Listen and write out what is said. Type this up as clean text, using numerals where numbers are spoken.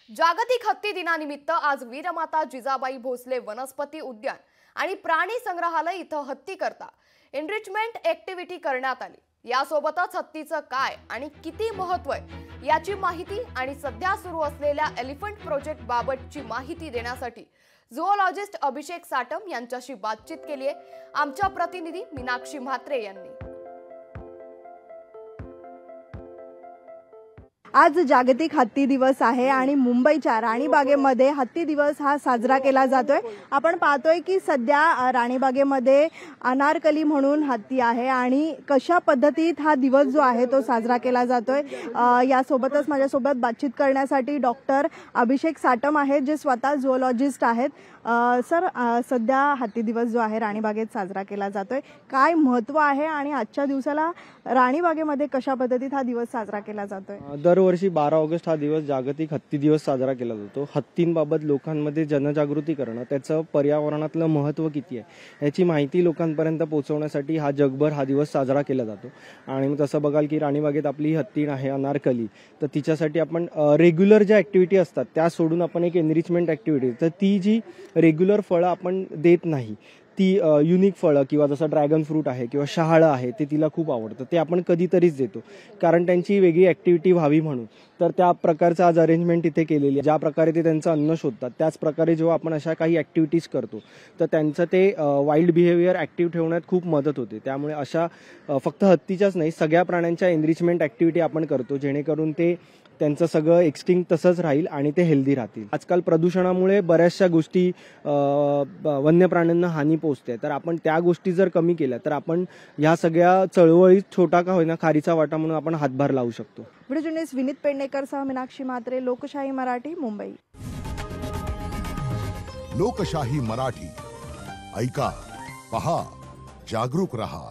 जागतिक हत्ती दिनानिमित्त आज वीरमाता जिजाबाई भोसले वनस्पती उद्यान आणि प्राणी संग्रहालय इथं हत्ती करता एनरिचमेंट ऍक्टिव्हिटी करण्यात आली। यासोबतच हत्तीचं काय आणि किती महत्त्व आहे याची माहिती आणि सध्या सुरू असलेल्या एलिफंट प्रोजेक्ट बाबतची माहिती देण्यासाठी झूओलॉजिस्ट अभिषेक साटम यांच्याशी बातचीत केली आहे आमच्या प्रतिनिधी मीनाक्षी म्हात्रे यांनी। आज जागतिक हत्ती दिवस आहे आणि मुंबईच्या राणीबागेमध्ये हत्ती दिवस हा साजरा केला जातोय। आपण पाहतोय की सध्या राणीबागेमध्ये अनारकली म्हणून हत्ती आहे आणि कशा पद्धतीत हा दिवस जो आहे तो साजरा केला जातोय। यासोबतच माझ्यासोबत बातचीत करण्यासाठी डॉक्टर अभिषेक साटम आहेत जे स्वतः झूओलॉजिस्ट आहेत। सर, सध्या हत्ती दिवस जो आहे राणीबागेत साजरा केला जातोय, काय महत्त्व आहे आणि आजच्या दिवसाला राणीबागेमध्ये कशा पद्धतीत हा दिवस साजरा केला जातोय? दरवर्षी 12 ऑगस्ट हा दिवस जागतिक हत्ती दिवस साजरा केला जातो। हत्तींबाबत लोकांमध्ये जनजागृती करणं, त्याचं पर्यावरणातलं महत्त्व किती आहे याची माहिती लोकांपर्यंत पोहोचवण्यासाठी हा जगभर हा दिवस साजरा केला जातो। आणि तसं बघाल की राणीबागेत आपली हत्तीण आहे अनारकली, तर तिच्यासाठी आपण रेग्युलर ज्या ॲक्टिव्हिटी असतात त्या सोडून आपण एक एनरिचमेंट ॲक्टिव्हिटी, तर ती जी रेग्युलर फळं आपण देत नाही ती युनिक फळं किंवा जसं ड्रॅगन फ्रूट आहे किंवा शहाळं आहे ते तिला खूप आवडतं, ते आपण कधीतरीच देतो कारण त्यांची वेगळी ॲक्टिव्हिटी व्हावी म्हणून। तर त्या प्रकारचं आज अरेंजमेंट इथे केलेली आहे। ज्या प्रकारे ते त्यांचं अन्न शोधतात त्याच प्रकारे जेव्हा आपण अशा काही ॲक्टिव्हिटीज करतो तर त्यांचं ते वाईल्ड बिहेवियर ॲक्टिव्ह ठेवण्यात खूप मदत होते। त्यामुळे अशा फक्त हत्तीच्याच नाही सगळ्या प्राण्यांच्या एनरिचमेंट ॲक्टिव्हिटी आपण करतो जेणेकरून ते त्यांचं सगळं एक्स्टिंक्ट तसंच राहील आणि ते हेल्दी राहतील। आजकाल प्रदूषणामुळे बऱ्याचशा गोष्टी वन्य प्राण्यांना हानी पोहोचते, तर आपण त्या गोष्टी जर कमी केल्या तर आपण ह्या सगळ्या चळवळीत छोटा का होईना खारीचा वाटा म्हणून आपण हातभार लावू शकतो। व्हिडिओ जर्नलिस्ट विनीत पेडणेकरसह मीनाक्षी म्हात्रे, लोकशाही मराठी, मुंबई। लोकशाही मराठी, ऐका, पहा, जागरूक रहा।